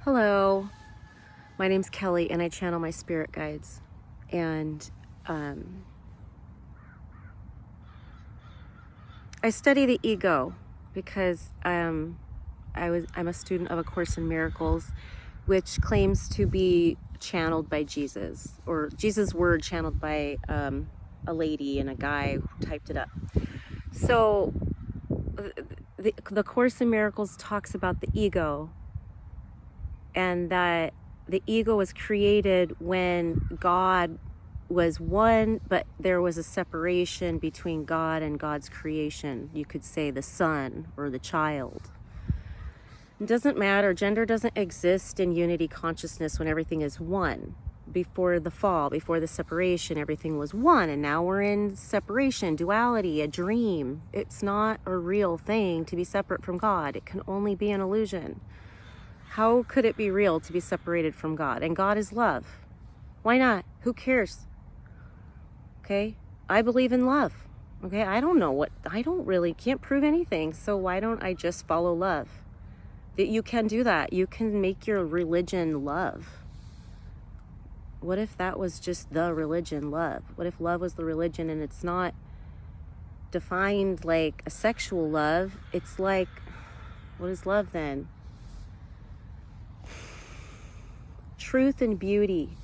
Hello, my name's Kelly and I channel my spirit guides. And I study the ego because I'm a student of A Course in Miracles, which claims to be channeled by Jesus, or Jesus' word channeled by a lady and a guy who typed it up. So the Course in Miracles talks about the ego, and that the ego was created when God was one, but there was a separation between God and God's creation. You could say the son or the child. It doesn't matter. Gender doesn't exist in unity consciousness when everything is one. Before the fall, before the separation, everything was one, and now we're in separation, duality, a dream. It's not a real thing to be separate from God. It can only be an illusion. How could it be real to be separated from God? And God is love. Why not? Who cares? Okay? I believe in love. Okay? I can't prove anything. So why don't I just follow love? That you can do that. You can make your religion love. What if that was just the religion, love? What if love was the religion and it's not defined like a sexual love? It's like, what is love then? Truth and beauty.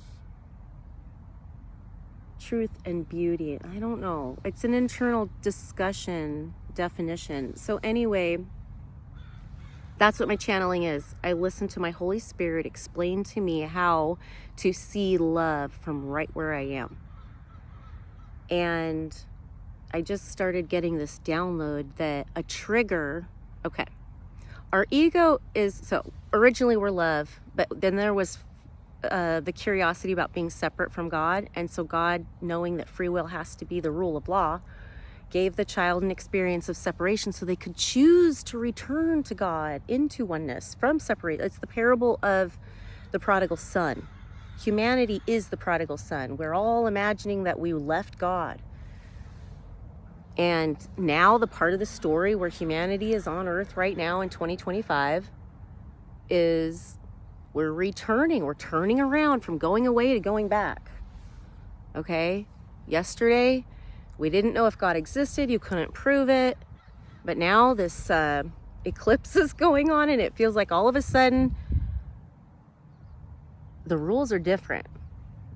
Truth and beauty. I don't know. It's an internal discussion definition. So anyway, that's what my channeling is. I listen to my Holy Spirit explain to me how to see love from right where I am. And I just started getting this download that a trigger, okay, our ego is, so originally we're love, but then there was the curiosity about being separate from God. And so God, knowing that free will has to be the rule of law, gave the child an experience of separation so they could choose to return to God into oneness from separate. It's the parable of the prodigal son. Humanity is the prodigal son. We're all imagining that we left God. And now the part of the story where humanity is on earth right now in 2025 is we're turning around from going away to going back. Okay? Yesterday, we didn't know if God existed. You couldn't prove it. But now this eclipse is going on, and it feels like all of a sudden the rules are different.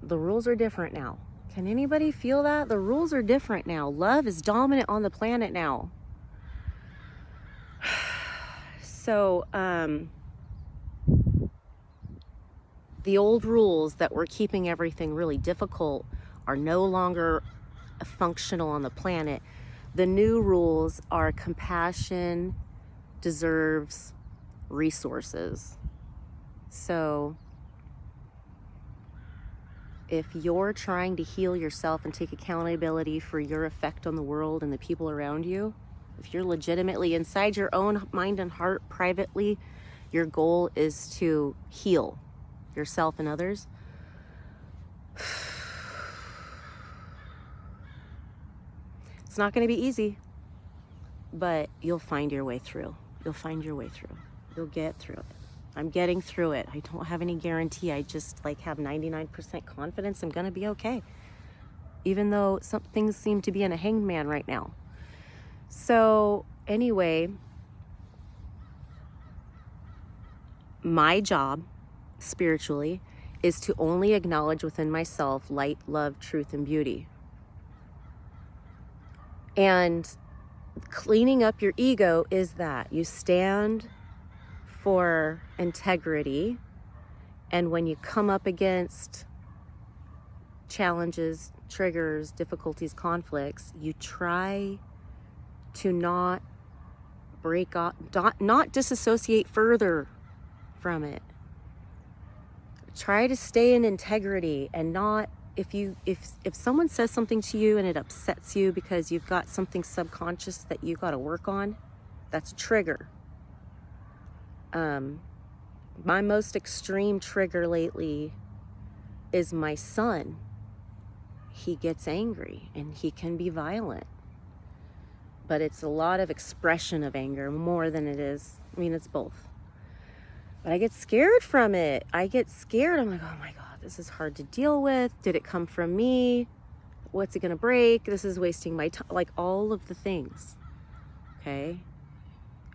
The rules are different now. Can anybody feel that? The rules are different now. Love is dominant on the planet now. So, the old rules that were keeping everything really difficult are no longer functional on the planet. The new rules are compassion deserves resources. So if you're trying to heal yourself and take accountability for your effect on the world and the people around you, if you're legitimately inside your own mind and heart privately, your goal is to heal yourself and others, it's not going to be easy, but you'll find your way through. You'll find your way through. You'll get through it. I'm getting through it. I don't have any guarantee. I just have 99% confidence I'm going to be okay, even though some things seem to be in a hanged man right now. So anyway, my job spiritually is to only acknowledge within myself light, love, truth, and beauty. And cleaning up your ego is that you stand for integrity, and when you come up against challenges, triggers, difficulties, conflicts, you try to not break off, not disassociate further from it. Try to stay in integrity, and not, if someone says something to you and it upsets you because you've got something subconscious that you got to work on, that's a trigger. My most extreme trigger lately is my son. He gets angry and he can be violent, but it's a lot of expression of anger more than it is, it's both. But I get scared from it. I get scared. I'm like, oh my God, this is hard to deal with. Did it come from me? What's it gonna break? This is wasting my time. Like all of the things, okay?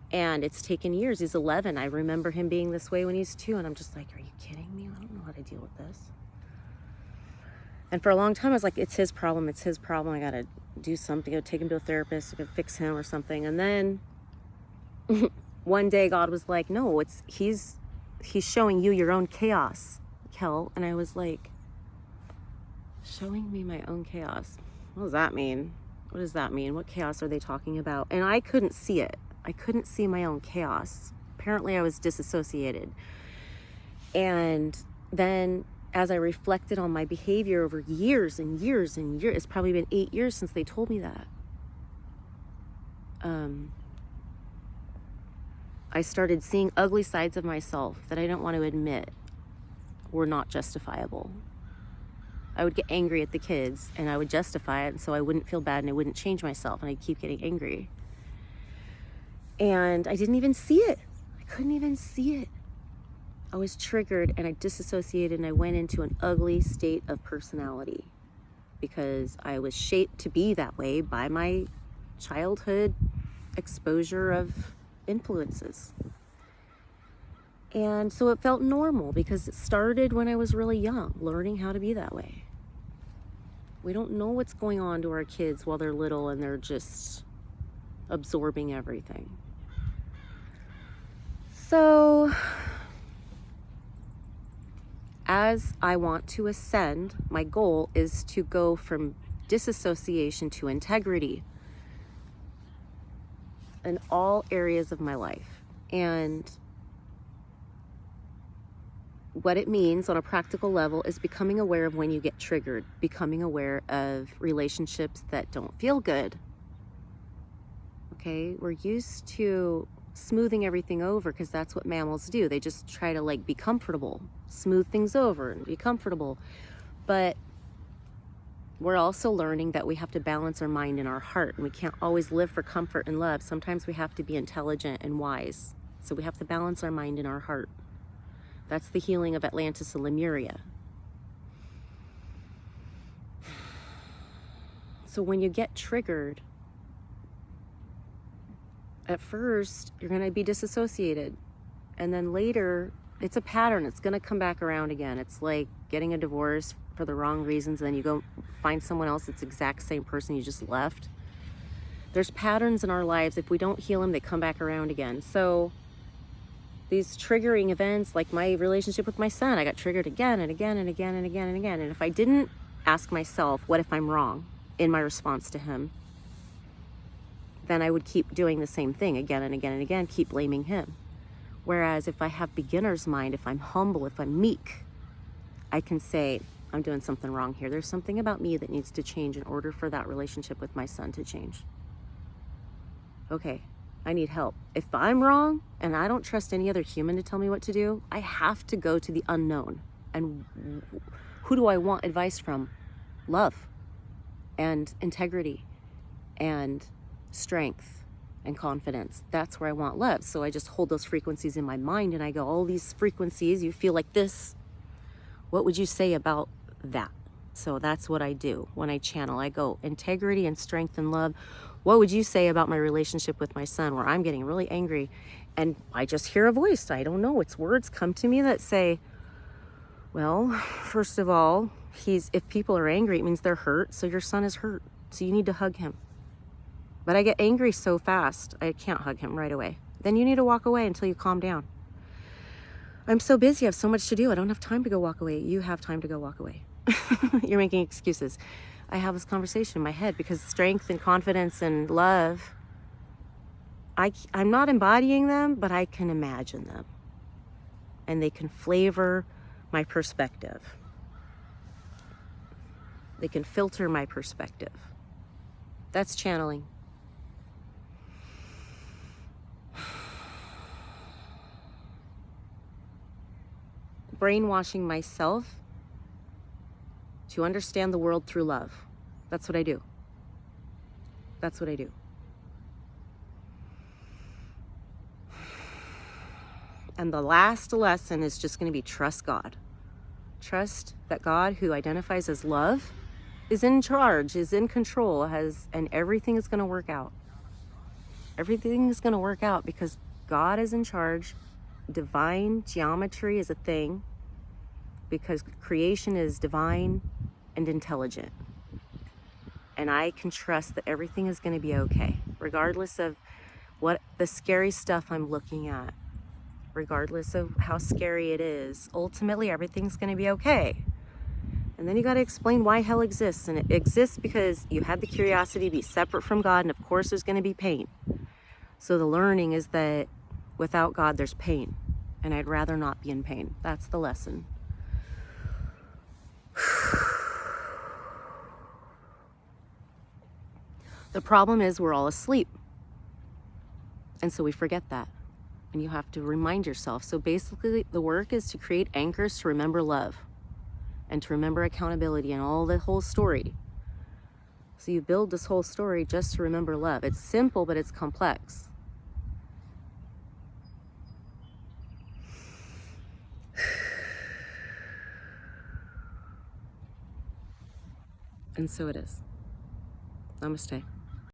And it's taken years. He's 11. I remember him being this way when he's 2. And I'm just like, are you kidding me? I don't know how to deal with this. And for a long time, I was like, it's his problem. It's his problem. I got to do something. I got to take him to a therapist. I got to fix him or something. And then one day God was like, no, he's showing you your own chaos, Kel. And I was like, showing me my own chaos. What does that mean? What does that mean? What chaos are they talking about? And I couldn't see it. I couldn't see my own chaos. Apparently I was disassociated. And then as I reflected on my behavior over years and years and years, it's probably been 8 years since they told me that. I started seeing ugly sides of myself that I don't want to admit were not justifiable. I would get angry at the kids and I would justify it, and so I wouldn't feel bad and I wouldn't change myself, and I'd keep getting angry. And I didn't even see it. I couldn't even see it. I was triggered and I disassociated and I went into an ugly state of personality because I was shaped to be that way by my childhood exposure of influences. And so it felt normal because it started when I was really young, learning how to be that way. We don't know what's going on to our kids while they're little and they're just absorbing everything. So as I want to ascend, my goal is to go from disassociation to integrity in all areas of my life. And what it means on a practical level is becoming aware of when you get triggered, becoming aware of relationships that don't feel good. Okay, we're used to smoothing everything over because that's what mammals do. They just try to like be comfortable, smooth things over and be comfortable. But we're also learning that we have to balance our mind and our heart, and we can't always live for comfort and love. Sometimes we have to be intelligent and wise. So we have to balance our mind and our heart. That's the healing of Atlantis and Lemuria. So when you get triggered, at first, you're going to be disassociated. And then later, it's a pattern. It's going to come back around again. It's like getting a divorce for the wrong reasons. And then you go find someone else that's the exact same person you just left. There's patterns in our lives. If we don't heal them, they come back around again. So these triggering events, like my relationship with my son, I got triggered again and again and again and again and again. And if I didn't ask myself, what if I'm wrong in my response to him? Then I would keep doing the same thing again and again and again, keep blaming him. Whereas if I have beginner's mind, if I'm humble, if I'm meek, I can say, I'm doing something wrong here. There's something about me that needs to change in order for that relationship with my son to change. Okay, I need help. If I'm wrong and I don't trust any other human to tell me what to do, I have to go to the unknown. And who do I want advice from? Love and integrity and strength and confidence. That's where I want love. So I just hold those frequencies in my mind and I go, all these frequencies, you feel like this. What would you say about that? So that's what I do when I channel. I go integrity and strength and love. What would you say about my relationship with my son, where I'm getting really angry and I just hear a voice? I don't know. It's words come to me that say, well, first of all, if people are angry, it means they're hurt. So your son is hurt. So you need to hug him. But I get angry so fast, I can't hug him right away. Then you need to walk away until you calm down. I'm so busy, I have so much to do. I don't have time to go walk away. You have time to go walk away. You're making excuses. I have this conversation in my head because strength and confidence and love, I'm not embodying them, but I can imagine them. And they can flavor my perspective. They can filter my perspective. That's channeling. Brainwashing myself to understand the world through love. That's what I do. That's what I do. And the last lesson is just going to be trust God. Trust that God, who identifies as love, is in charge, is in control, and everything is going to work out. Everything is going to work out because God is in charge. Divine geometry is a thing because creation is divine and intelligent. And I can trust that everything is going to be okay, regardless of what the scary stuff I'm looking at, regardless of how scary it is. Ultimately, everything's going to be okay. And then you got to explain why hell exists. And it exists because you had the curiosity to be separate from God, and of course there's going to be pain. So the learning is that without God, there's pain. And I'd rather not be in pain. That's the lesson. The problem is we're all asleep. And so we forget that. And you have to remind yourself. So basically, the work is to create anchors to remember love and to remember accountability and all the whole story. So you build this whole story just to remember love. It's simple, but it's complex. And so it is. Namaste.